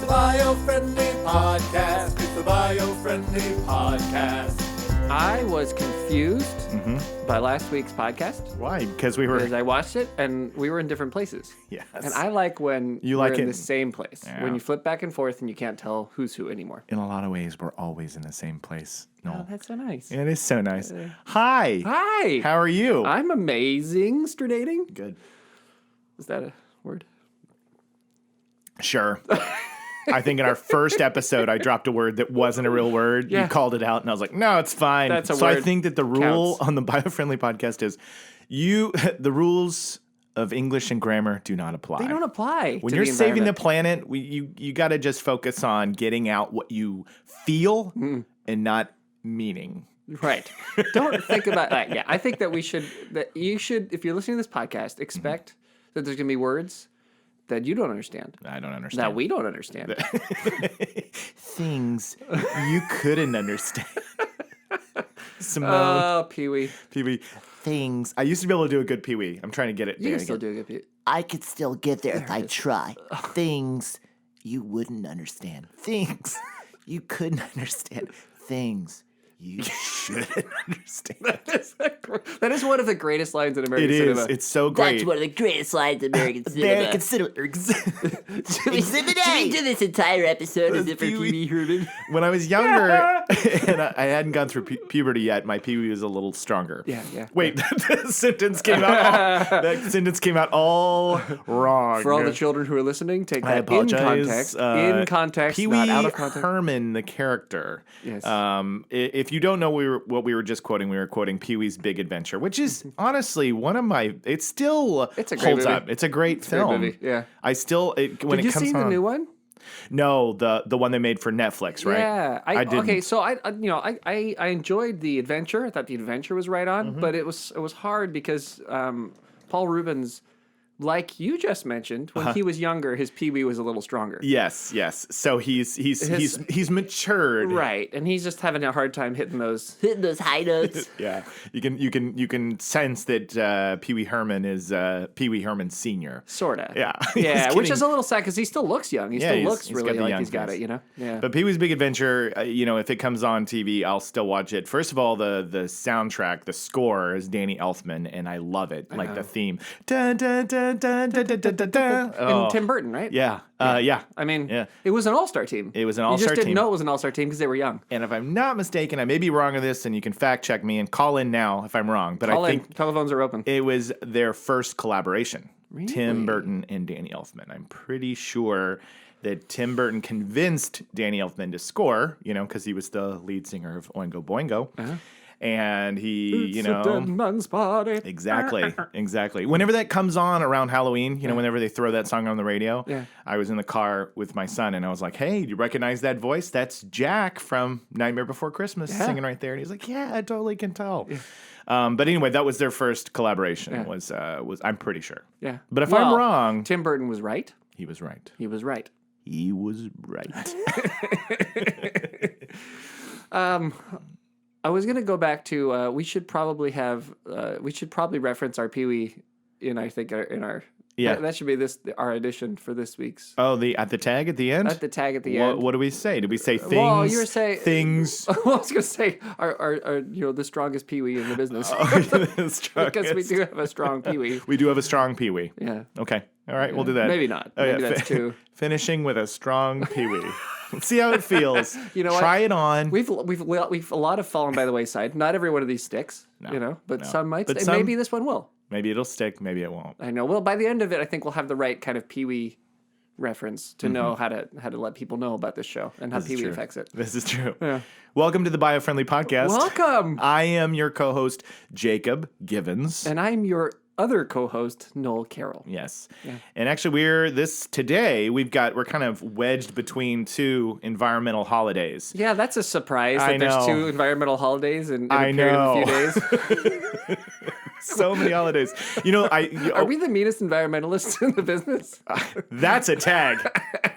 Biofriendly Podcast. It's the Biofriendly Podcast. I was confused by last week's podcast. Why? Because I watched it and we were in different places. Yes. And I like when we're in the same place. Yeah. When you flip back and forth and you can't tell who's who anymore. In a lot of ways, we're always in the same place. No. Oh, that's so nice. It is so nice. Hi. Hi. How are you? I'm amazing, Stradating. Good. Is that a word? Sure. I think in our first episode, I dropped a word that wasn't a real word. Yeah. You called it out, and I was like, no, it's fine. That's a word. So I think that the rule counts. on the Biofriendly Podcast is the rules of English and grammar do not apply. They don't apply. When you're saving the planet, you got to just focus on getting out what you feel and not meaning. Right. Don't think about that. Yeah, I think that you should, if you're listening to this podcast, expect that there's going to be words that you don't understand. I don't understand. That we don't understand. Things you couldn't understand. Simone. Oh, Pee-wee. Pee-wee. Things. I used to be able to do a good Pee-wee. I'm trying to get it. You can still do a good Pee-wee. I could still get there if I try. Things you wouldn't understand. Things you couldn't understand. Things you shouldn't understand. That is one of the greatest lines in American cinema. It's so great. That's one of the greatest lines in American cinema. Exhibit A. Should we do this entire episode as if for Pee-wee Herman? When I was younger and I hadn't gone through puberty yet, my Pee-wee was a little stronger. Yeah. Wait, that sentence came out all wrong. For all the children who are listening, take that I apologize. in context, Pee-wee not out of context. Herman, the character. Yes. If you don't know what we were just quoting, we were quoting Pee-wee's Big Adventure, which is honestly one of my. It still it's a great holds movie. up. It's a great film. Great movie. Yeah. I still when Did it comes you see the new one? No, the one they made for Netflix, right? Yeah, I didn't. Okay, so I enjoyed the adventure. I thought the adventure was right on, but it was hard because Paul Rubens, like you just mentioned, when he was younger, his Pee-wee was a little stronger. Yes. So he's matured, right? And he's just having a hard time hitting those high notes. Yeah, you can sense that Pee-wee Herman is Pee-wee Herman Senior. Sorta. Yeah. Yeah, which is a little sad because he still looks young. He still looks really like he's got it. Yeah. But Pee-wee's Big Adventure, if it comes on TV, I'll still watch it. First of all, the soundtrack, the score is Danny Elfman, and I love it. Like the theme. Dun, dun, dun. And Tim Burton, right? Yeah. I mean, it was an all-star team. It was an all-star team. You just didn't know it was an all-star team because they were young. And if I'm not mistaken, I may be wrong on this, and you can fact check me and call in now if I'm wrong. But I think telephones are open. It was their first collaboration. Really? Tim Burton and Danny Elfman. I'm pretty sure that Tim Burton convinced Danny Elfman to score, because he was the lead singer of Oingo Boingo. Uh-huh. And he, it's a dead man's body. Exactly. Whenever that comes on around Halloween, whenever they throw that song on the radio, I was in the car with my son and I was like, hey, do you recognize that voice? That's Jack from Nightmare Before Christmas singing right there. And he's like, yeah, I totally can tell. Yeah. But anyway, that was their first collaboration. Yeah. Was I'm pretty sure. Yeah. But if I'm wrong, Tim Burton was right. He was right. He was right. He was right. I was gonna go back to. We should probably reference our Pee-wee in our. Yeah, that should be our edition for this week's. Oh, at the tag at the end. At the tag at the end. What do we say? Did we say things? Well, you were saying things. Well, I was gonna say our the strongest Pee-wee in the business. Because we do have a strong Pee-wee. We do have a strong Pee-wee. Yeah. Okay. All right. We'll do that. Maybe not. Maybe that's too. Finishing with a strong Pee-wee. Let's see how it feels. Try it on. We've a lot have fallen by the wayside. Not every one of these sticks. But some might. But maybe this one will. Maybe it'll stick. Maybe it won't. I know. Well, by the end of it, I think we'll have the right kind of Pee-wee reference to know how to let people know about this show and how Pee-wee affects it. This is true. Yeah. Welcome to the Biofriendly Podcast. Welcome. I am your co-host, Jacob Givens. And I'm your other co-host, Noel Carroll. Yes. Yeah. And actually we're kind of wedged between two environmental holidays. Yeah, that's a surprise that there's two environmental holidays in a period of a few days. So many holidays. Are we the meanest environmentalists in the business? That's a tag.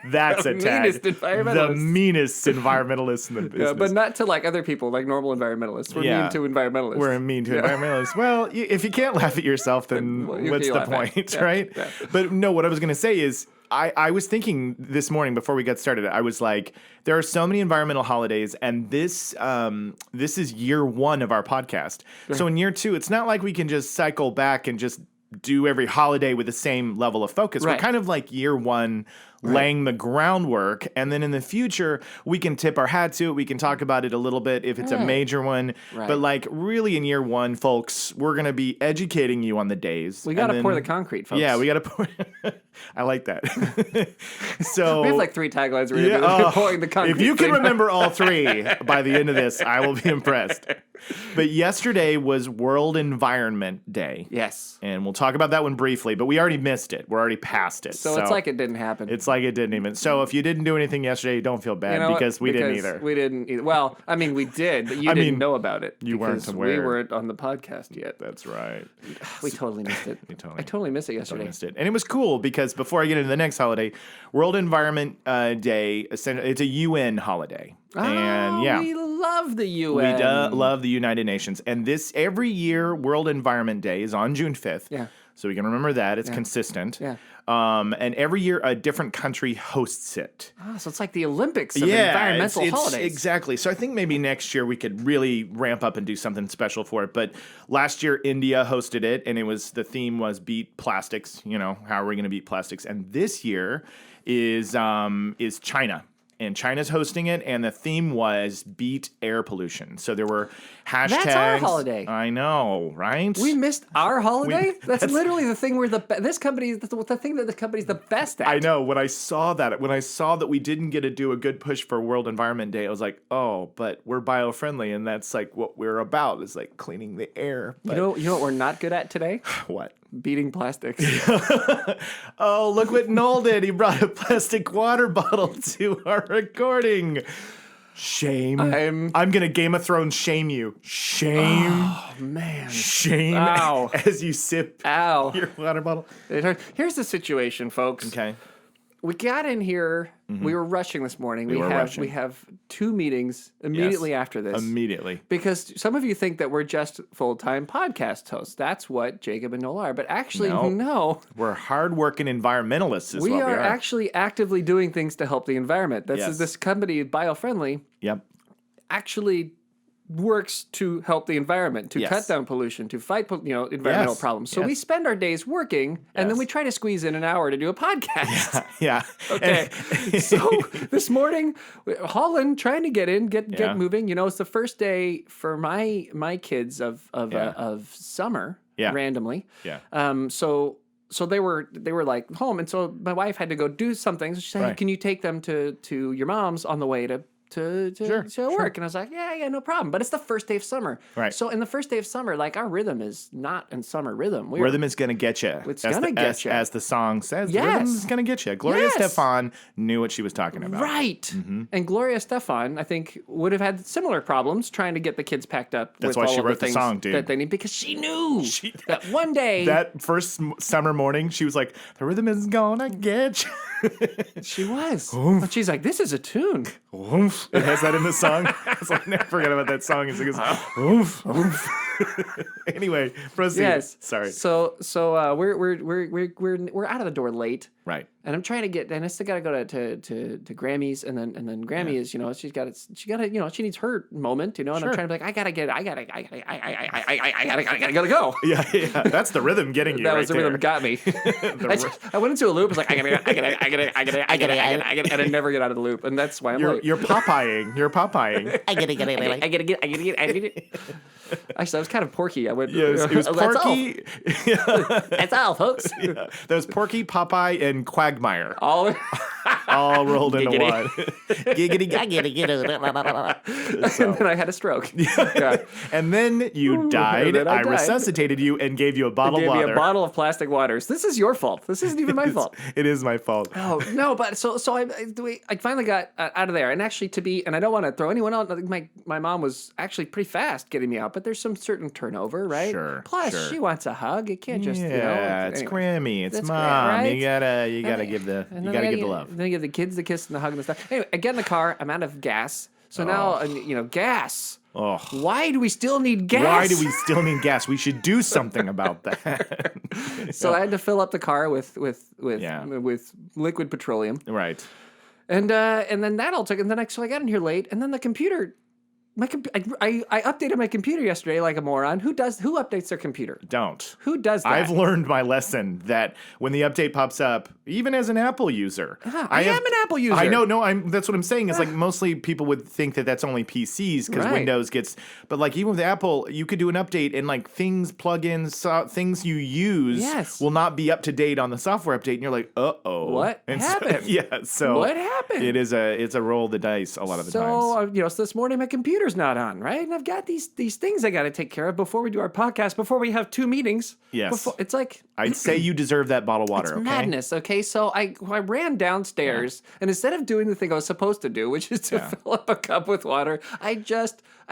That's a tag. Meanest environmentalists. The meanest environmentalists in the business. Yeah, but not to other people, like normal environmentalists. We're mean to environmentalists. We're mean to environmentalists. Well, if you can't laugh at yourself, then what's the point, right? Yeah. But no, what I was going to say is, I was thinking this morning before we got started, I was like, there are so many environmental holidays, and this is year one of our podcast. So in year two, it's not like we can just cycle back and just do every holiday with the same level of focus. Right. We're kind of like year one, laying the groundwork, and then in the future we can tip our hat to it. We can talk about it a little bit if it's a major one. Right. But like really in year one, folks, we're gonna be educating you on the days. We got to pour the concrete, folks. Yeah, we got to pour. I like that. So we have like 3 taglines we're going to do. Pouring the concrete. if you can thing. remember all 3 by the end of this, I will be impressed. But yesterday was World Environment Day. Yes. And we'll talk about that one briefly, but we already missed it. We're already past it. So it's like it didn't happen. It's like it didn't even. So if you didn't do anything yesterday, don't feel bad because we didn't either. We didn't either. Well, I mean, we did, but you didn't know about it. You weren't because aware. We weren't on the podcast yet. That's right. We totally missed it. I totally missed it yesterday. Missed it. And it was cool because before I get into the next holiday, World Environment Day, it's a UN holiday. And yeah, we love the UN. we love the United Nations. And this every year, World Environment Day is on June 5th. Yeah. So we can remember that. It's consistent. Yeah. And every year, a different country hosts it. So it's like the Olympics of environmental holidays. Exactly. So I think maybe next year we could really ramp up and do something special for it. But last year, India hosted it, and the theme was beat plastics. You know, how are we going to beat plastics? And this year is China. And China's hosting it, and the theme was beat air pollution. So there were hashtags. That's our holiday. I know, right? We missed our holiday? That's literally the thing where the thing that the company's the best at. I know. When I saw that we didn't get to do a good push for World Environment Day, I was like, oh, but we're biofriendly, and that's like what we're about, is like cleaning the air. But You know what we're not good at today? what? Beating plastics. Oh, look what Noel did. He brought a plastic water bottle to our recording. Shame. I'm going to Game of Thrones shame you. Shame. Oh, man. Shame. Ow. As you sip your water bottle. Here's the situation, folks. Okay. We got in here. We were rushing this morning. We have 2 meetings immediately after this. Immediately. Because some of you think that we're just full-time podcast hosts. That's what Jacob and Noel are. But actually, no. We're hardworking environmentalists is We what we are are. actually actively doing things to help the environment. This company, Biofriendly, Yep. actually works to help the environment, to cut down pollution, to fight environmental problems. So we spend our days working, and then we try to squeeze in an hour to do a podcast. Yeah. Okay. So this morning, Holland trying to get moving. You know, it's the first day for my kids of summer randomly. Yeah. So they were like home, and so my wife had to go do something. So she said, hey, "Can you take them to your mom's on the way to work?" And I was like, yeah, no problem. But it's the first day of summer. Right. So in the first day of summer, like our rhythm is not in summer rhythm. Rhythm is going to get you. It's going to get you. As the song says, Yes. rhythm is going to get you. Gloria Stefan knew what she was talking about. Right. Mm-hmm. And Gloria Stefan, I think, would have had similar problems trying to get the kids packed up That's with why all she of wrote the the things song, dude. that they need, because she knew that one day... That first summer morning, she was like, the rhythm is going to get you. She was. But she's like, this is a tune. Oomph. It has that in the song. So I never forget about that song. It goes, oomph, oomph. Anyway, proceed. Yes. Sorry. So we're out of the door late. Right. And I'm trying to get, and I still got to go to Grammy's, and then Grammy is, she needs her moment, and I'm trying to be like, I gotta go. Yeah. That's the rhythm getting you. That right was the there. rhythm got me. I went into a loop. I was like, I gotta, and I never get out of the loop, and that's why I'm late. You're Popeying. I gotta get. Actually, I was kind of Porky. I went. Yes, it was Porky. That's all, folks. Yeah. That was Porky, Popeye, and Quagmire. All rolled into one. Giggity, And then I had a stroke. Yeah. And then you died. Then I died. Resuscitated you and gave you a bottle of water. Gave me a bottle of plastic waters. This is your fault. This isn't even my fault. It is my fault. Oh no! But so I finally got out of there, and actually and I don't want to throw anyone out. My mom was actually pretty fast getting me out, but there's some certain turnover, right? Sure. Plus, she wants a hug. It can't just it's anyway. Grammy. It's That's mom. Right? You gotta give the love. Then I give the kids the kiss and the hug and the stuff. Anyway, I get in the car. I'm out of gas. So now gas. Oh. Why do we still need gas? Why do we still need gas? We should do something about that. So I had to fill up the car with liquid petroleum. Right. And then that all took, and then so I got in here late, and then the computer, I updated my computer yesterday like a moron. Who updates their computer? Don't. Who does that? I've learned my lesson that when the update pops up, even as an Apple user, I am an Apple user. I know, no, that's what I'm saying. Is like mostly people would think that that's only PCs because Right. Windows gets, but like even with Apple, you could do an update and like things, plugins, things you use Yes. will not be up to date on the software update, and you're like, What and happened? So What happened? It's a roll of the dice a lot of the times. So, so this morning my computer's not on, right? And I've got these things I got to take care of before we do our podcast, before we have 2 meetings. Yes. It's like... I'd say you deserve that bottle of water, It's okay? madness, okay? So I ran downstairs, and instead of doing the thing I was supposed to do, which is to fill up a cup with water, I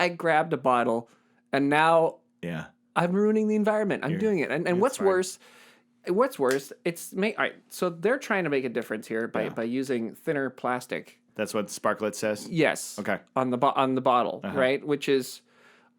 grabbed a bottle, and now Yeah. I'm ruining the environment. I'm doing it. And what's fine. worse, all right, so they're trying to make a difference here by using thinner plastic. That's what Sparklet says? Yes. Okay. On the bottle, right? Which is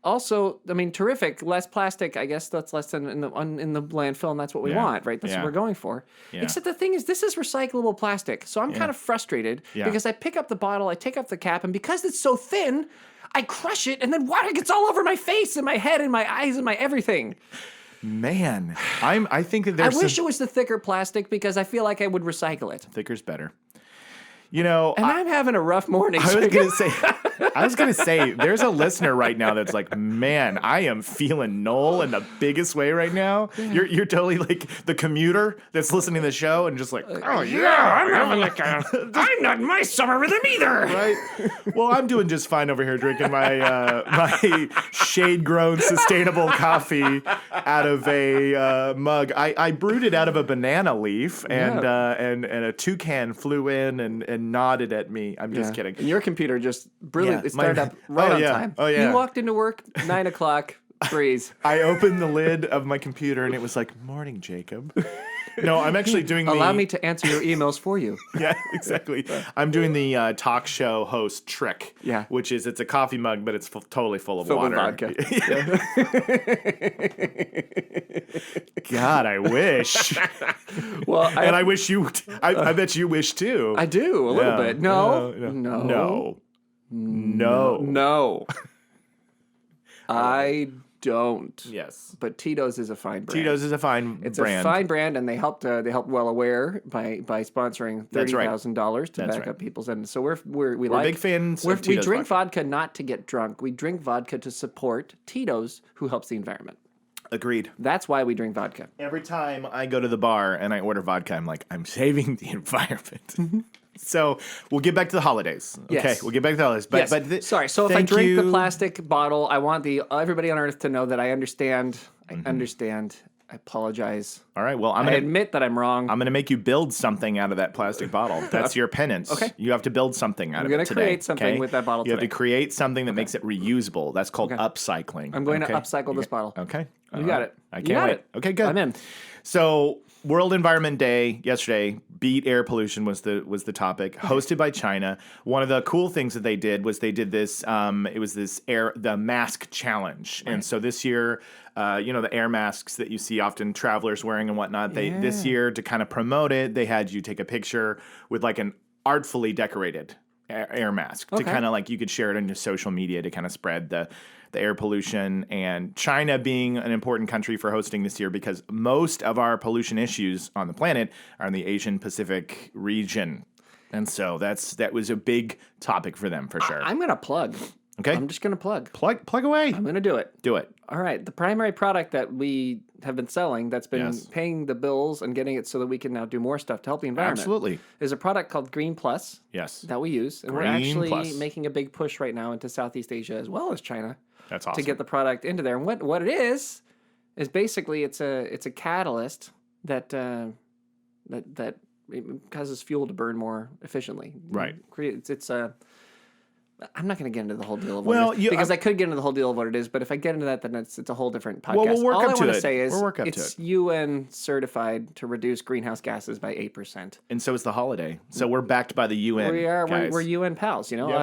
also, I mean, terrific. Less plastic, I guess that's less than in the landfill, and that's what we want, right? That's what we're going for. Yeah. Except the thing is, this is recyclable plastic, so I'm kind of frustrated because I pick up the bottle, I take off the cap, and because it's so thin, I crush it, and then water gets all over my face and my head and my eyes and my everything. Man, I think that there's I wish it was the thicker plastic because I feel like I would recycle it. thicker's better. You know, And I'm having a rough morning. I was gonna say, there's a listener right now that's like, man, I am feeling Noel in the biggest way right now. You're totally like the commuter that's listening to the show and just like, oh yeah, I'm having like I'm not in my summer rhythm either. right. Well, I'm doing just fine over here drinking my my shade grown sustainable coffee out of a mug. I brewed it out of a banana leaf, and a toucan flew in and nodded at me. I'm just kidding. And your computer just brilliantly Yeah, started up right on time. Oh, yeah. You walked into work 9 o'clock. Breeze. I opened the lid of my computer and it was like, "Morning, Jacob." No, I'm actually doing Allow me to answer your emails for you. Yeah, exactly. I'm doing the talk show host trick. Yeah. Which is it's a coffee mug, but it's totally full of Filled with water. vodka. God, I wish. Well, I wish you. I bet you wish too. I do a little bit. No. No. I don't. Yes. But Tito's is a fine brand. Tito's is a fine It's brand. a fine brand, and they helped well aware by sponsoring $30,000 to back up people's end. So we're big fans of we Tito's drink vodka not to get drunk. We drink vodka to support Tito's, who helps the environment. Agreed. That's why we drink vodka. Every time I go to the bar and I order vodka, I'm like, I'm saving the environment. So we'll get back to the holidays. Okay, Yes. we'll get back to the holidays. But Sorry. So if I drink the plastic bottle, I want everybody on Earth to know that I understand. I understand. I apologize. All right. Well, I admit that I'm wrong. I'm gonna make you build something out of that plastic bottle. That's your penance. Okay. You have to build something out of it today. I'm gonna create something with that bottle You have today. to create something that makes it reusable. That's called upcycling. I'm going to upcycle this bottle. Okay. You got it. I You can't got wait. it. Okay, good. I'm in. So World Environment Day yesterday, beat air pollution was the topic, hosted by China. One of the cool things that they did was they did this. It was the mask challenge, and so this year, the air masks that you see often travelers wearing and whatnot. This year to kind of promote it, they had you take a picture with like an artfully decorated air mask to kind of like you could share it on your social media to kind of spread the air pollution, and China being an important country for hosting this year because most of our pollution issues on the planet are in the Asian Pacific region. And so that was a big topic for them for sure. I'm going to plug. Okay. I'm just going to plug. Plug away. I'm going to do it. Do it. All right. The primary product that we have been selling that's been paying the bills and getting it so that we can now do more stuff to help the environment. Absolutely. Is a product called Green Plus. Yes. That we use. And we're actually making a big push right now into Southeast Asia as well as China. That's awesome. To get the product into there. And what it is basically it's a catalyst that it causes fuel to burn more efficiently. Right. It's a I'm not going to get into the whole deal of Well, what it is, because I could get into the whole deal of what it is, but if I get into that, then it's a whole different podcast. Well, we'll work All up I to want it. to say is We'll work up to it's it. UN certified to reduce greenhouse gases by 8%. And so is the holiday. So we're backed by the UN. We are. guys. We're UN pals. You know. Yep.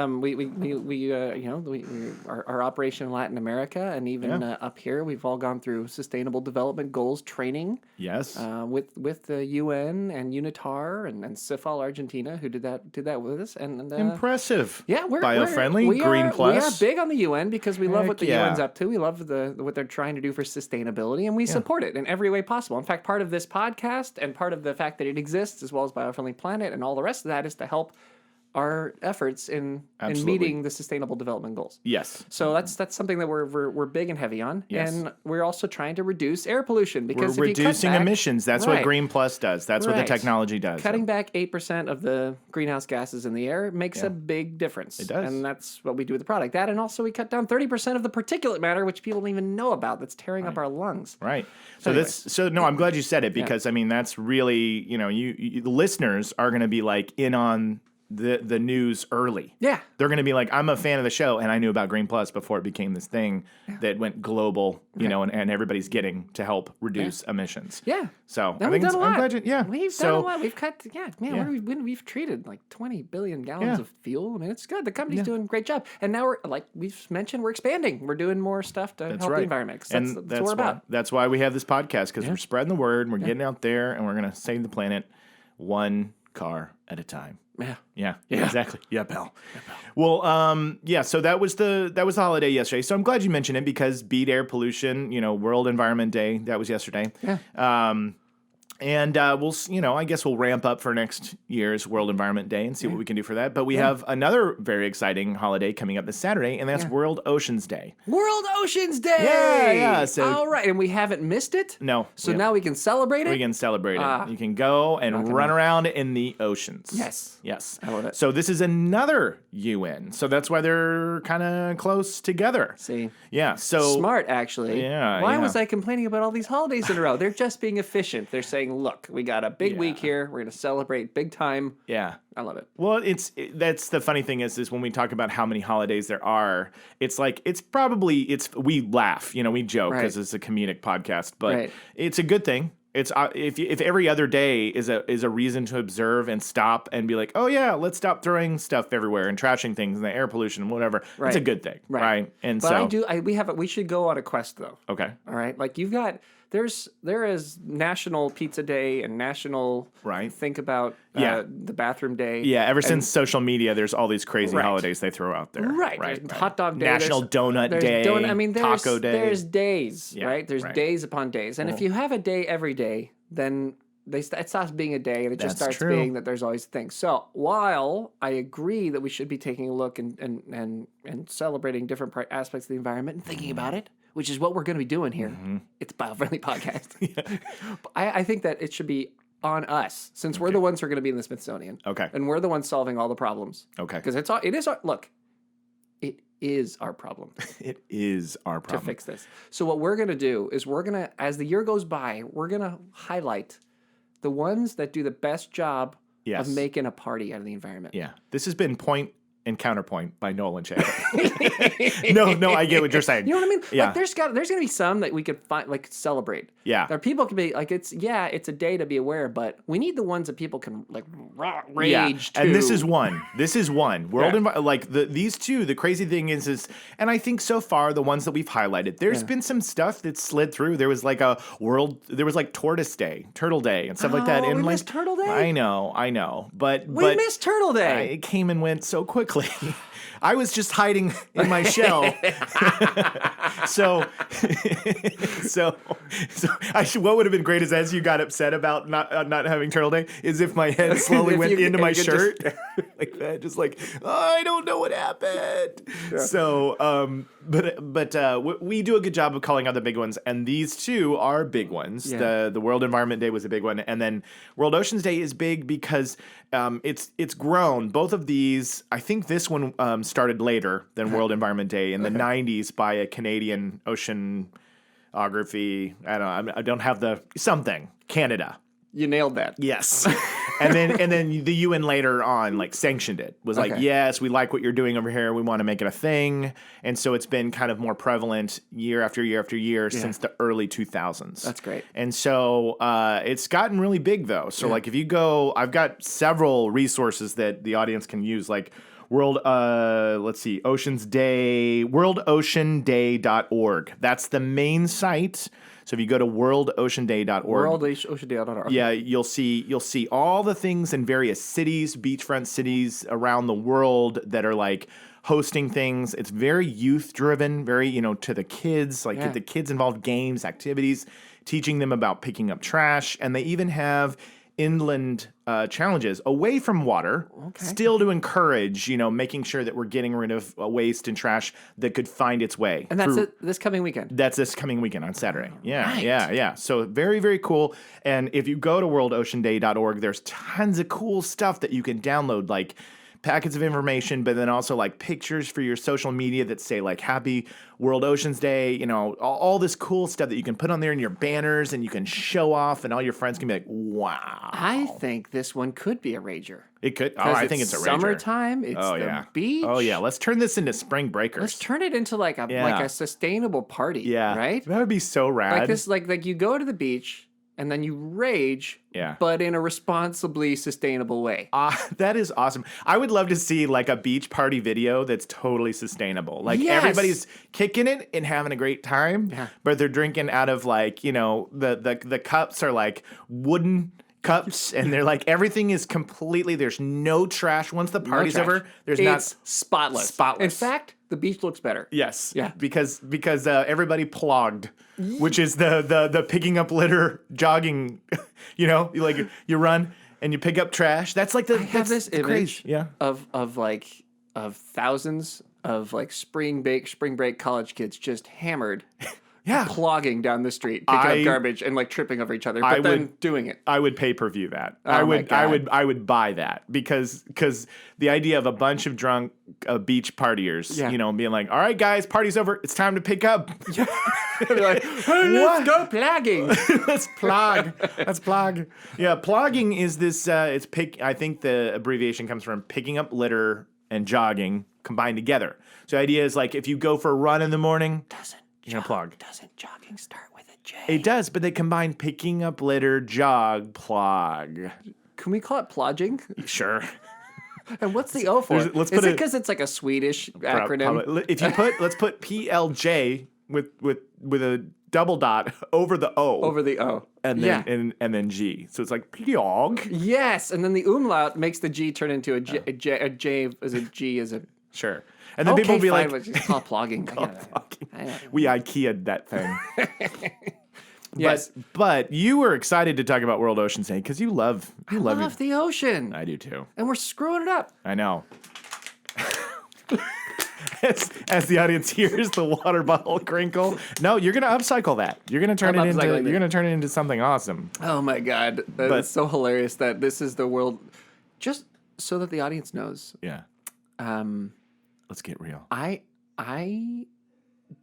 Our operation in Latin America and even up here, we've all gone through Sustainable Development Goals training. Yes. With the UN and UNITAR and CIFAL Argentina, who did that with us. And Impressive. yeah, we're Biofriendly, we Green are, Plus. We are big on the UN because we love Heck what the yeah. UN's up to. We love what they're trying to do for sustainability, and we support it in every way possible. In fact, part of this podcast and part of the fact that it exists, as well as Biofriendly Planet and all the rest of that, is to help our efforts in meeting the Sustainable Development Goals. Yes. So that's something that we're big and heavy on, Yes. and we're also trying to reduce air pollution because We're if you cut reducing back- emissions. That's what Right. Green Plus does. That's what the Right. technology does. Cutting back 8% of the greenhouse gases in the air makes a big difference. It does. And that's what we do with the product. That, and also we cut down 30% of the particulate matter, which people don't even know about, that's tearing up our lungs. Right. So Anyway. no, I'm glad you said it because I mean that's really, you the listeners are going to be like in on the news early. Yeah. They're going to be like, I'm a fan of the show and I knew about Green Plus before it became this thing that went global, and everybody's getting to help reduce emissions. Yeah. So And we've done a lot. I'm glad We've so, done a lot. We've cut, we've treated like 20 billion gallons of fuel. I mean, it's good. The company's doing a great job. And now we're, like we've mentioned, we're expanding. We're doing more stuff to help the environment. 'Cause that's what we're about. That's why we have this podcast, because we're spreading the word, we're getting out there, and we're going to save the planet one car at a time. Yeah, exactly. Yeah, pal. Well, so that was the holiday yesterday. So I'm glad you mentioned it because beat air pollution, World Environment Day, that was yesterday. Yeah. And I guess we'll ramp up for next year's World Environment Day and see what we can do for that. But we have another very exciting holiday coming up this Saturday, and that's World Oceans Day. World Oceans Day! Yeah. So all right, and we haven't missed it? No. So now we can celebrate it? We can celebrate it. You can go and run around in the oceans. Yes. I love it. So this is another UN. So that's why they're kind of close together. See? Yeah. So Smart, actually. Yeah, Why yeah. was I complaining about all these holidays in a row? They're just being efficient. They're saying, look, we got a big week here. We're going to celebrate big time. Yeah. I love it. Well, that's the funny thing is when we talk about how many holidays there are, it's like we laugh, we joke because it's a comedic podcast, but it's a good thing. It's if every other day is a reason to observe and stop and be like, oh yeah, let's stop throwing stuff everywhere and trashing things and the air pollution and whatever. It's a good thing, right? And but we should go on a quest though. Okay. All right. Like there is National Pizza Day and National Think about the Bathroom Day. Yeah, ever since social media, there's all these crazy holidays they throw out there. Right. There's Hot Dog Day. National Donut Day. Taco Day. There's days, right? There's days upon days. And if you have a day every day, then it stops being a day and it just starts being that there's always things. So while I agree that we should be taking a look and celebrating different aspects of the environment and thinking about it, which is what we're going to be doing here. It's a Biofriendly podcast. I think that it should be on us, since we're the ones who are going to be in the Smithsonian. Okay. And we're the ones solving all the problems. Okay. Because it is our problem. It is our problem. To fix this. So what we're going to do is as the year goes by, we're going to highlight the ones that do the best job of making a party out of the environment. Yeah. This has been Point and Counterpoint by Noel and Jacob. No, I get what you're saying. You know what I mean? Yeah. Like there's gonna be some that we could find, like, celebrate. Yeah. There people can be like, it's a day to be aware, but we need the ones that people can like rage to. And this is one. These two, the crazy thing is, and I think so far the ones that we've highlighted, there's been some stuff that slid through. There was like Tortoise Day, Turtle Day, and stuff like that. And we missed Turtle Day? I know. But we missed Turtle Day. It came and went so quickly. I was just hiding in my shell. What would have been great is as you got upset about not having Turtle Day, is if my head slowly went into my shirt like that, just like, I don't know what happened. Yeah. So, we do a good job of calling out the big ones, and these two are big ones. Yeah. The World Environment Day was a big one, and then World Oceans Day is big because it's grown. Both of these, I think this one started later than World Environment Day in the 90s by a Canadian oceanography. I don't have Canada. You nailed that. Yes. and then the UN later on like sanctioned it. Was like, Okay. yes, we like what you're doing over here. We want to make it a thing. And so it's been kind of more prevalent year after year after year since the early 2000s. That's great. And so it's gotten really big though. So like if you go, I've got several resources that the audience can use, like Oceans Day, worldoceanday.org. That's the main site. So if you go to worldoceanday.org, worldoceanday.org. yeah, you'll see all the things in various cities, beachfront cities around the world that are like hosting things. It's very youth driven, very, to the kids, like get the kids involved, games, activities, teaching them about picking up trash. And they even have inland challenges away from water, still to encourage, making sure that we're getting rid of waste and trash that could find its way. And that's this coming weekend. That's this coming weekend on Saturday. Yeah. So very, very cool. And if you go to worldoceanday.org, there's tons of cool stuff that you can download, like packets of information, but then also like pictures for your social media that say like Happy World Oceans Day, all this cool stuff that you can put on there in your banners and you can show off and all your friends can be like, wow. I think this one could be a rager. It could. Oh, I think it's a rager. Summertime. It's the beach. Oh yeah. Let's turn this into spring breakers. Let's turn it into like a sustainable party. Yeah. Right? That would be so rad. Like this, like you go to the beach and then you rage, but in a responsibly sustainable way. That is awesome. I would love to see like a beach party video that's totally sustainable. Like everybody's kicking it and having a great time, but they're drinking out of like, the cups are like wooden cups and they're like everything is completely, there's no trash. Once the party's over, there's it's spotless. In fact, the beach looks better. Yes. Yeah. Because everybody plogged, which is the picking up litter jogging, you run and you pick up trash. That's like I have this image crazy. of thousands of like spring break college kids just hammered. Plogging down the street, picking up garbage and like tripping over each other, but then doing it. I would pay-per-view that. Oh I would buy that because the idea of a bunch of drunk beach partiers, being like, all right, guys, party's over. It's time to pick up. Like, hey, let's go plogging. Let's plog. Let's plog. Yeah, plogging is this, I think the abbreviation comes from picking up litter and jogging combined together. So the idea is like if you go for a run in the morning, you're going to plug. Doesn't jogging start with a J? It does, but they combine picking up litter, jog, plog. Can we call it plodging? Sure. And what's the O for? Is it because it's like a Swedish acronym? If you let's put PLJ with a double dot over the O. Over the O. And then and then G. So it's like plog. Yes, and then the umlaut makes the G turn into a J. A J as a G as a... Sure. And then people will be like, just call it plogging. We IKEA'd that thing. Yes. But you were excited to talk about World Oceans Day because I love the ocean. I do too. And we're screwing it up. I know. As the audience hears the water bottle crinkle. No, you're gonna upcycle that. You're gonna turn it into something awesome. Oh my God. It's so hilarious that this is the world, just so that the audience knows. Yeah. Let's get real. I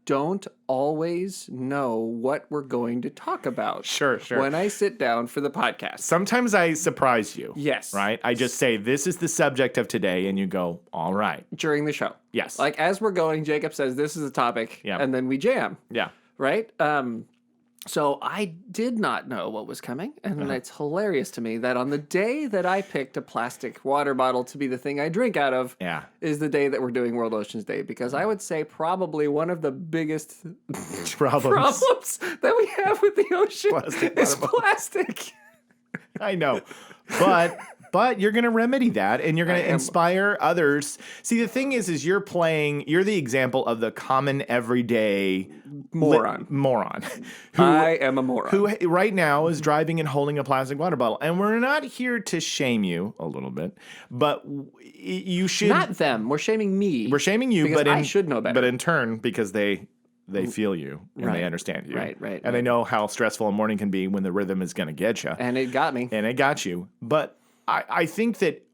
don't always know what we're going to talk about. Sure. When I sit down for the podcast. Sometimes I surprise you. Yes. Right? I just say, this is the subject of today, and you go, all right. During the show. Yes. Like, as we're going, Jacob says, this is the topic, and then we jam. Yeah. Right? So I did not know what was coming, and it's hilarious to me that on the day that I picked a plastic water bottle to be the thing I drink out of is the day that we're doing World Oceans Day, because I would say probably one of the biggest problems that we have with the ocean is plastic. I know, but you're going to remedy that, and you're going to inspire others. See, the thing is you're the example of the common everyday moron. I am a moron. Who right now is driving and holding a plastic water bottle. And we're not here to shame you a little bit, but you should. Not them. We're shaming me. We're shaming you, but I should know better. But in turn, because they feel you and they understand you. Right. And they know how stressful a morning can be when the rhythm is going to get you. And it got me. And it got you. But I think that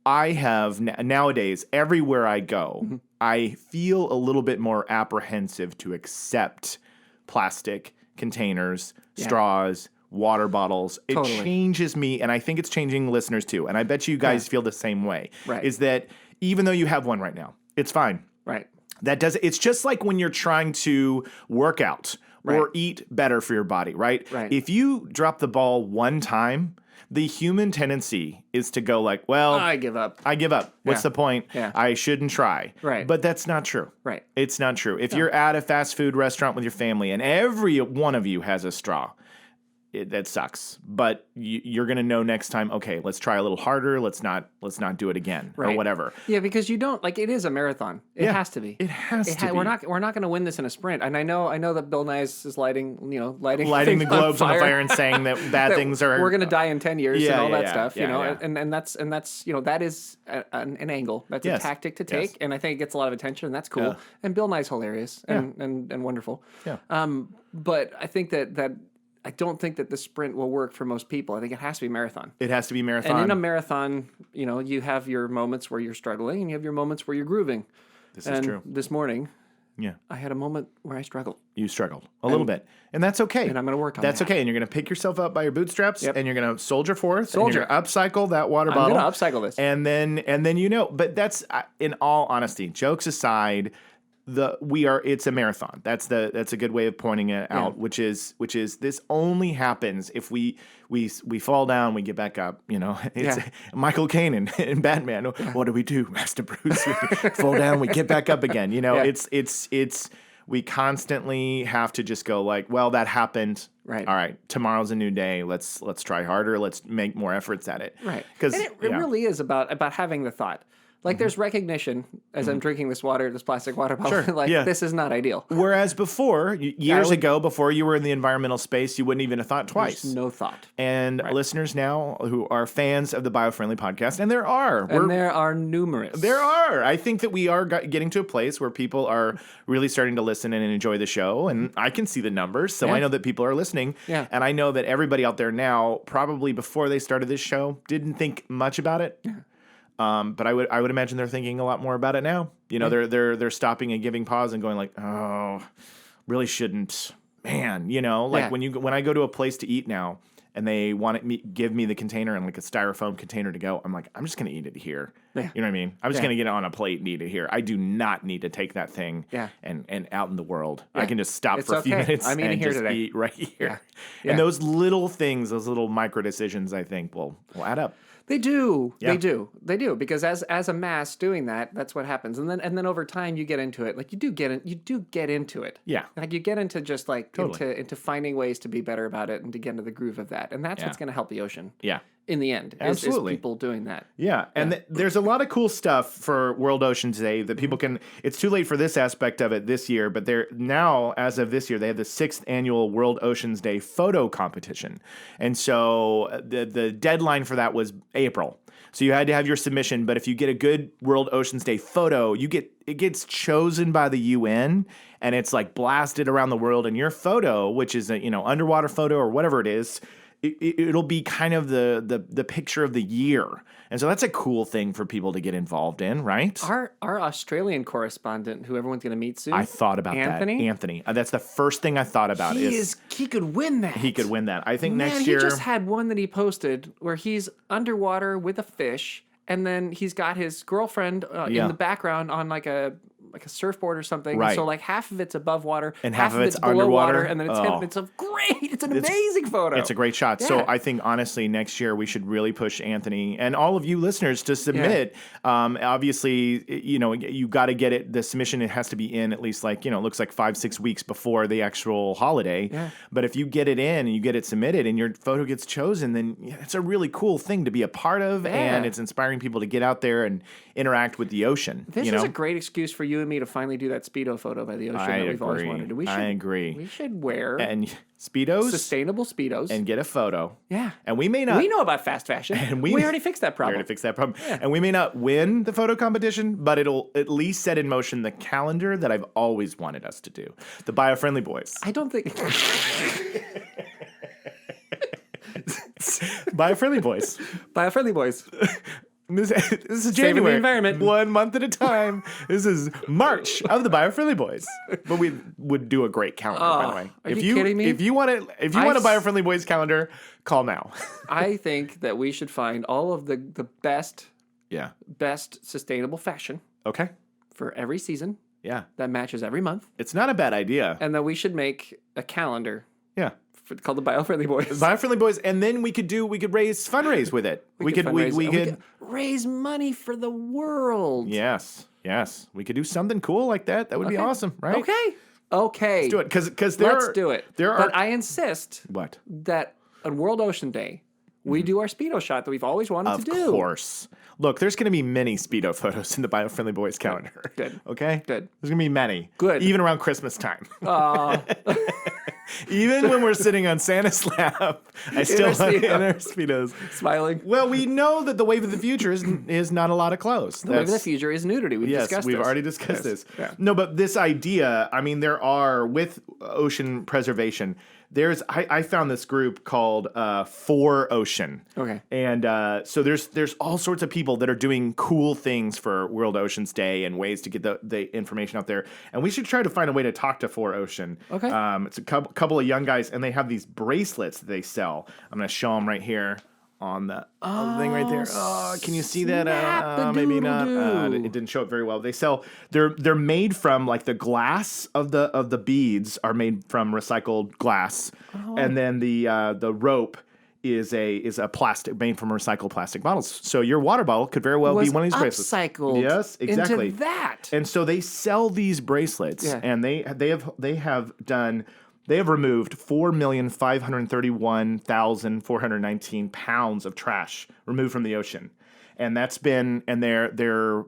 I have nowadays, everywhere I go, I feel a little bit more apprehensive to accept plastic containers, straws, water bottles. It Totally. changes me, and I think it's changing listeners too. And I bet you guys feel the same way. Right. Is that even though you have one right now, it's fine. Right. It's just like when you're trying to work out or Right. eat better for your body, right? Right. If you drop the ball one time, the human tendency is to go like, well, I give up. What's the point? Yeah. I shouldn't try. Right. But that's not true. Right. It's not true. If you're at a fast food restaurant with your family and every one of you has a straw, that sucks. But you're gonna know next time. Okay, let's try a little harder. Let's not do it again or Right. whatever. Yeah, because you don't like it is a marathon. It has to be. It has to be. We're not going to win this in a sprint. And I know that Bill Nye is lighting lighting things the globes on the fire and saying that bad that things are. we're going to die in 10 years Yeah, and all yeah, that yeah. stuff, Yeah, yeah. and that's that is an angle. That's Yes. a tactic to Yes. take, and I think it gets a lot of attention, and that's cool. Yeah. And Bill Nye's hilarious and wonderful. Yeah. But I think that I don't think that the sprint will work for most people. I think it has to be marathon. It has to be marathon. And in a marathon, you have your moments where you're struggling, and you have your moments where you're grooving. This and is true. This morning, Yeah. I had a moment where I struggled. You struggled a little bit, and that's okay. And I'm gonna work on That's that. okay, and you're gonna pick yourself up by your bootstraps, Yep. and you're gonna soldier forth. Soldier. And you're gonna upcycle that water I'm bottle. gonna upcycle this. and then But that's in all honesty, jokes aside. It's a marathon. That's a good way of pointing it out, which is this only happens if we fall down, we get back up, it's Michael Caine in Batman. What do we do, Master Bruce? We fall down, we get back up again. It's we constantly have to just go like, well, that happened. Right. All right. Tomorrow's a new day. Let's try harder. Let's make more efforts at it. Right. Because it really is about having the thought. Like there's recognition as I'm drinking this plastic water bottle. Sure, Like yeah. this is not ideal. Whereas before, years ago, before you were in the environmental space, you wouldn't even have thought twice. There's no thought. And listeners now who are fans of the Biofriendly podcast, and there are. And there are numerous. There are. I think that we are getting to a place where people are really starting to listen and enjoy the show. And I can see the numbers. So I know that people are listening. Yeah. And I know that everybody out there now, probably before they started this show, didn't think much about it. Yeah. But I would imagine they're thinking a lot more about it now. They're stopping and giving pause and going like, oh, really shouldn't, man. When I go to a place to eat now and they give me the container and like a styrofoam container to go, I'm like, I'm just gonna eat it here. Yeah. You know what I mean? I'm just gonna get it on a plate and eat it here. I do not need to take that thing and out in the world. I can just stop for a few minutes I'm eating and here just today. eat right here. Yeah. And those little things, those little micro decisions, I think will add up. They do. Yeah. They do. Because as a mass doing that, that's what happens. And then over time you get into it. Like you do get into it. Yeah. Like you get into just like Totally. into finding ways to be better about it and to get into the groove of that. And that's what's going to help the ocean. Yeah. In the end, Absolutely. is people doing that. Yeah, and there's a lot of cool stuff for World Oceans Day that people can. It's too late for this aspect of it this year, but they're now, as of this year, they have the 6th annual World Oceans Day photo competition, and so the deadline for that was April. So you had to have your submission, but if you get a good World Oceans Day photo, it gets chosen by the UN, and it's like blasted around the world. And your photo, which is a underwater photo or whatever it is. It'll be kind of the picture of the year. And so that's a cool thing for people to get involved in, right? Our Australian correspondent, who everyone's going to meet soon. I thought about Anthony? that. Anthony. That's the first thing I thought about. He could win that. He could win that. I think Man, next year. he just had one that he posted where he's underwater with a fish, and then he's got his girlfriend in the background on like a surfboard or something. Right. So like half of it's above water, and half of it's below underwater, water, and then it's a great. It's an amazing photo. It's a great shot. So Yeah. I think honestly, next year we should really push Anthony and all of you listeners to submit. Obviously, you got to get it. The submission, it has to be in at least it looks like 5-6 weeks before the actual holiday. Yeah. But if you get it in and you get it submitted and your photo gets chosen, then it's a really cool thing to be a part of, and it's inspiring people to get out there and interact with the ocean. This is a great excuse for you and me to finally do that Speedo photo by the ocean that we've always wanted to. I agree. We should wear And Speedos. sustainable Speedos. And get a photo. Yeah. And we may not. We know about fast fashion. And we already fixed that problem. We already fixed that problem. Yeah. And we may not win the photo competition, but it'll at least set in motion the calendar that I've always wanted us to do. The Biofriendly Boys. I don't think... Biofriendly Boys. Biofriendly Boys. This is the January. environment. 1 month at a time. This is March of the Biofriendly Boys. But we would do a great calendar, by the way. Are you kidding me? If you want a Biofriendly Boys calendar, call now. I think that we should find all of the best Yeah. sustainable fashion Okay. for every season Yeah. that matches every month, It's not a bad idea. and then we should make a calendar Yeah. called the Biofriendly Boys. Biofriendly Boys, and then we could fundraise with it. We could raise money for the world. Yes. We could do something cool like that. That would be awesome, right? Okay. Let's do it. Because Let's do it. There are. But I insist What? that on World Ocean Day, we do our Speedo shot that we've always wanted to do. Of course. Look, there's going to be many Speedo photos in the Biofriendly Boys calendar. Good. Okay? Good. There's going to be many. Good. Even around Christmas time. Even when we're sitting on Santa's lap, I still our in Speedo. our Speedos. Smiling. Well, we know that the wave of the future is not a lot of clothes. The wave of the future is nudity. We've discussed we've this. already discussed this. Yeah. No, but this idea, I mean, there are, with ocean preservation, I found this group called For Ocean. Okay. And so there's all sorts of people that are doing cool things for World Oceans Day and ways to get the information out there. And we should try to find a way to talk to For Ocean. Okay. It's a couple of young guys, and they have these bracelets that they sell. I'm going to show them right here on the thing right there. Oh, can you see that? Maybe not. It didn't show it very well. They're made from, like, the glass of the beads are made from recycled glass, and then the rope is a plastic made from recycled plastic bottles. So your water bottle could very well be one of these bracelets. Upcycled. Yes, exactly. Into that. And so they sell these bracelets, and they have removed 4,531,419 pounds of trash removed from the ocean. And they're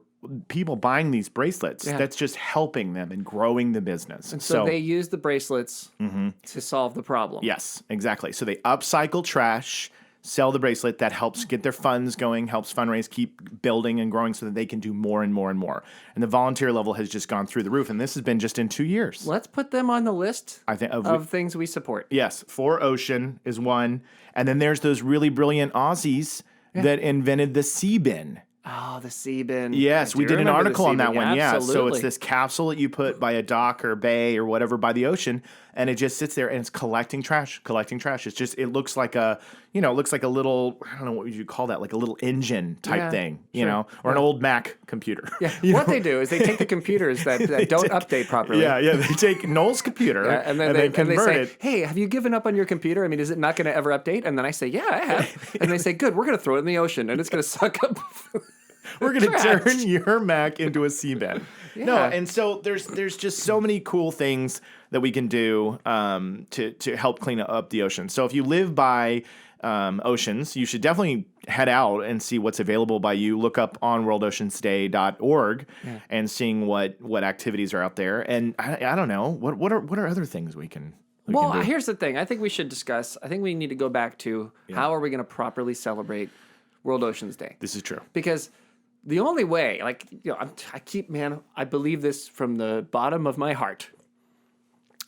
people buying these bracelets. Yeah. That's just helping them and growing the business. And so they use the bracelets to solve the problem. Yes, exactly. So they upcycle trash, sell the bracelet. That helps get their funds going, helps fundraise, keep building and growing so that they can do more and more and more. And the volunteer level has just gone through the roof. And this has been just in 2 years. Let's put them on the list of things we support. Yes, For Ocean is one. And then there's those really brilliant Aussies that invented the sea bin. Oh, the sea bin. Yes, we did an article on that one. Yeah, absolutely. so it's this capsule that you put by a dock or bay or whatever by the ocean, and it just sits there and it's collecting trash. It looks like a little, I don't know, what would you call that? Like a little engine type thing, you know, or an old Mac computer. Yeah. What they do is they take the computers that don't update properly. Yeah, they take Noel's computer and then they convert say, it. hey, have you given up on your computer? I mean, is it not going to ever update? And then I say, yeah, I have. And they say, good, we're going to throw it in the ocean and it's going to suck up. We're going to turn your Mac into a sea bin. Yeah. No, and so there's just so many cool things that we can do to help clean up the ocean. So if you live by oceans, you should definitely head out and see what's available by you. Look up on worldoceansday.org and seeing what activities are out there. And I don't know, what are other things we can do? Here's the thing. I think we should discuss. I think we need to go back to how are we going to properly celebrate World Oceans Day? This is true. Because the only way, I believe this from the bottom of my heart.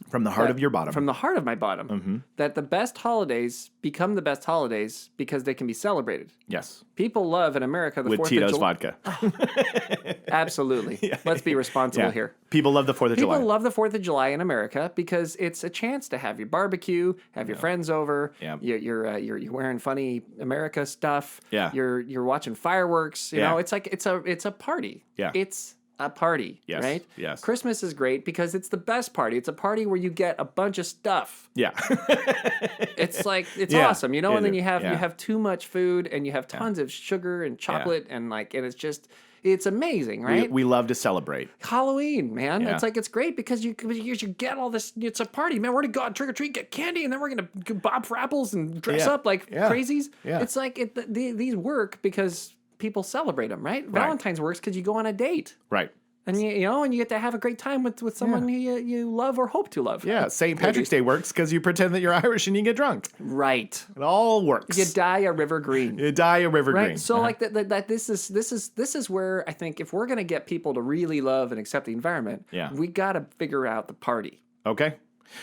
From the heart of your bottom. From the heart of my bottom. That the best holidays become the best holidays because they can be celebrated. Yes. People love in America the 4th of July. With Tito's vodka. Absolutely. Let's be responsible here. People love the 4th of July. People love the 4th of July in America because it's a chance to have your barbecue, have your friends over. Yeah. You're wearing funny America stuff. Yeah. You're watching fireworks. You know, it's like it's a party. Yeah. It's a party. Yes. Right? Yes. Christmas is great because it's the best party. It's a party where you get a bunch of stuff. Yeah. It's like it's awesome, you know. And then you Yeah. have too much food and you have tons of sugar and chocolate and it's amazing, right? We love to celebrate. Halloween, man. Yeah. It's great because you get all this. It's a party, man. We're gonna go out trick or treat, get candy, and then we're gonna bob for apples and dress up like crazies. Yeah. It's like these work because people celebrate them, right? Valentine's works because you go on a date, Right. and and you get to have a great time with someone who you love or hope to love. Yeah. St. Patrick's Day works because you pretend that you're Irish and you get drunk. Right. It all works. You dye a river green. You dye a river Right. green. So like that this is where I think if we're gonna get people to really love and accept the environment, we gotta figure out the party. Okay.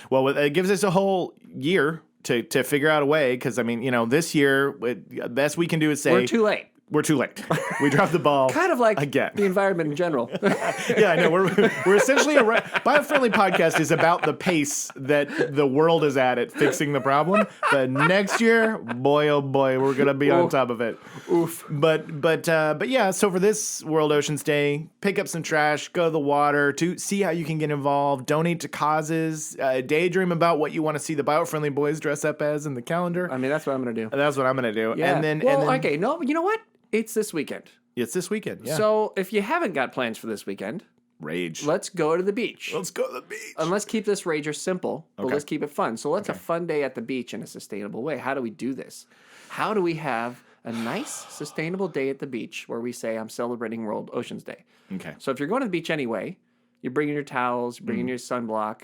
Well, it gives us a whole year to figure out a way because, I mean, this year, the best we can do is say... We're too late. we're too late. We dropped the ball. Kind of like again. the environment in general. Yeah, I know. We're essentially Biofriendly podcast is about the pace that the world is at fixing the problem. But next year, boy oh boy, we're gonna be on top of it. Oof. But yeah. So for this World Oceans Day, pick up some trash, go to the water, to see how you can get involved, donate to causes, daydream about what you want to see the Biofriendly boys dress up as in the calendar. I mean, that's what I'm gonna do. That's what I'm gonna do. Yeah. And then okay. No, you know what? It's this weekend. It's this weekend. Yeah. So if you haven't got plans for this weekend, Rage. let's go to the beach. Let's go to the beach. And let's keep this rager simple, but Okay. let's keep it fun. So let's a fun day at the beach in a sustainable way. How do we do this? How do we have a nice, sustainable day at the beach where we say, I'm celebrating World Oceans Day? Okay. So if you're going to the beach anyway, you're bringing your towels, you're bringing your sunblock.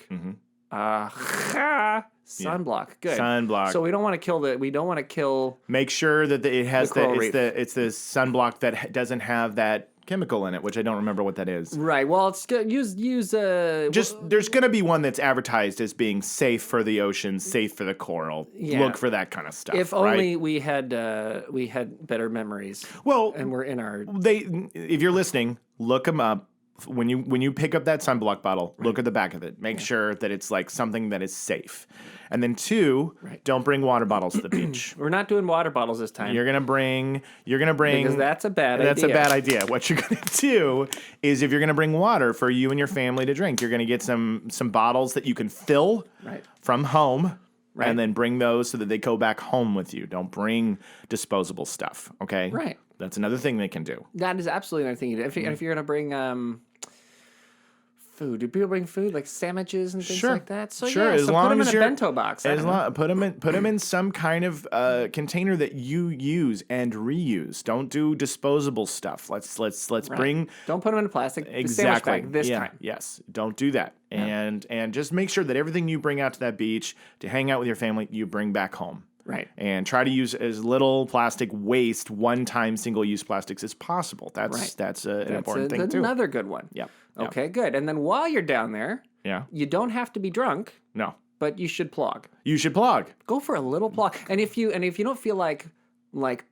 Sunblock. Good. Sunblock. So we don't want to kill Make sure that it has The coral reef. it's the sunblock that doesn't have that chemical in it, which I don't remember what that is. Right. Well, it's good. Use Just there's going to be one that's advertised as being safe for the ocean, safe for the coral. Yeah. Look for that kind of stuff. if right? only we had better memories. Well, And we're in our if you're listening, look them up. When you pick up that sunblock bottle, look at the back of it. Make sure that it's like something that is safe. And then 2, don't bring water bottles to the beach. We're not doing water bottles this time. You're gonna bring because that's a bad idea. That's a bad idea. What you're gonna do is, if you're gonna bring water for you and your family to drink, you're gonna get some bottles that you can fill from home, and then bring those so that they go back home with you. Don't bring disposable stuff. Okay. Right. That's another thing they can do. That is absolutely another thing you do. If you're gonna bring food, do people bring food like sandwiches and things like that? So sure. yeah, As so long put them as in a you're bento box. put them in some kind of container that you use and reuse. Don't do disposable stuff. Let's bring. Don't put them in a plastic sandwich Exactly. bag this time. Yes. Don't do that. And just make sure that everything you bring out to that beach to hang out with your family, you bring back home. Right. And try to use as little plastic waste, one-time single-use plastics as possible. That's an important thing too. Another good one. Yeah. Okay, good. And then while you're down there, you don't have to be drunk. No. But you should plug. You should plug. Go for a little plug. And if you don't feel like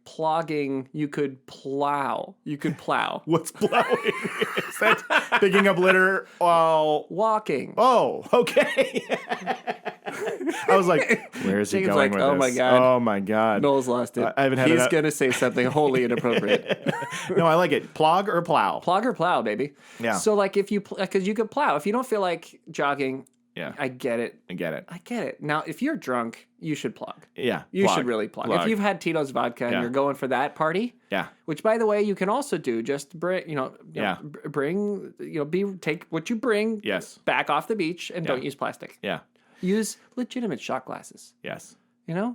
plogging, you could plow. You could plow. What's plowing? Is that picking up litter while walking? Oh, okay. I was like, where is he Jacob's going like, with oh this? my God. Oh my God. Noel's lost it. I haven't had He's enough- going to say something wholly inappropriate. No, I like it. Plog or plow? Plog or plow, baby. Yeah. So like if you, because you could plow. If you don't feel like jogging, Yeah. I get it. I get it. I get it. Now, if you're drunk, you should plug. Yeah. You plug. should really plug. Plug. If you've had Tito's vodka and Yeah. you're going for that party, Yeah. which by the way, you can also do, just bring, bring, take what you bring Yes. back off the beach and don't use plastic. Yeah. Use legitimate shot glasses. Yes. Yeah.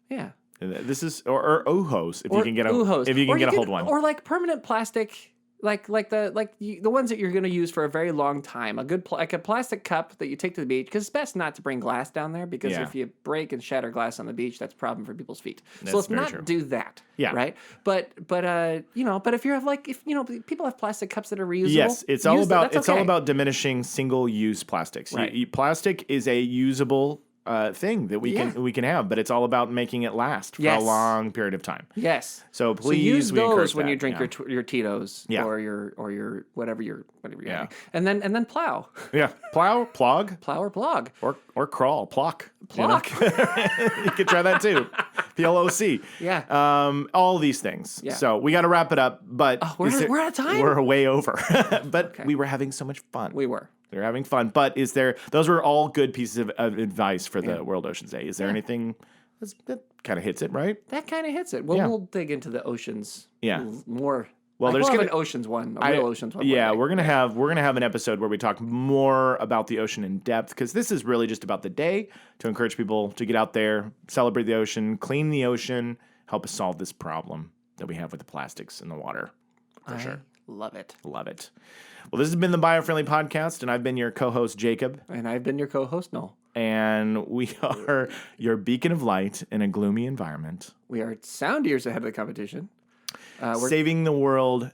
Yeah. This is or Ojos if you can get a Ujos. if you can Or get a hold one. Or like permanent plastic, like the ones that you're going to use for a very long time. A good like a plastic cup that you take to the beach, because it's best not to bring glass down there, because if you break and shatter glass on the beach, that's a problem for people's feet. So let's very not true. do that. Yeah. Right. But if you have people have plastic cups that are reusable. Yes, it's all about that's okay. all about diminishing single-use plastics. Right. Plastic is a usable thing that we can have, but it's all about making it last for a long period of time. Yes. So please, use we encourage those when that, you drink yeah. your Tito's or your whatever you're having. And then plow. Yeah, plow, plog, Plow or plog. or crawl, plock. Plock. You could try that too. PLOC. Yeah. All these things. Yeah. So we got to wrap it up, but we're out of time? We're way over. But we were having so much fun. We were. They're having fun. But those were all good pieces of advice for the World Oceans Day. Is there anything that kind of hits it, right? That kind of hits it. Well, we'll dig into the oceans. More. Well, there's an oceans one, a real oceans one. Yeah, we're gonna have an episode where we talk more about the ocean in depth, because this is really just about the day to encourage people to get out there, celebrate the ocean, clean the ocean, help us solve this problem that we have with the plastics in the water. For sure. Love it. Love it. Well, this has been the Biofriendly Podcast, and I've been your co-host, Jacob. And I've been your co-host, Noel. And we are your beacon of light in a gloomy environment. We are sound years ahead of the competition. We're saving the world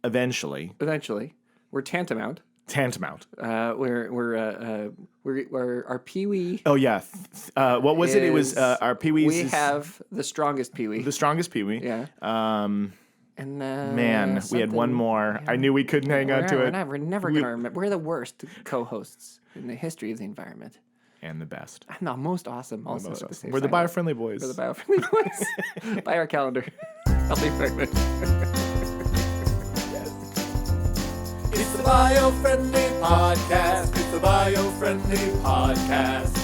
eventually. Eventually. We're tantamount. We're our peewee. Oh, yeah. What was it? It was our peewees. We have the strongest peewee. The strongest peewee. Yeah. And Man, we had one more. I knew we couldn't hang on to it. We're never going to remember. We're the worst co-hosts in the history of the environment. And the best. And the most awesome also. Most at the awesome. same We're the time. Biofriendly boys. We're the Biofriendly boys. Buy our calendar. Healthy pregnant. It's the Biofriendly Podcast. It's the Biofriendly Podcast.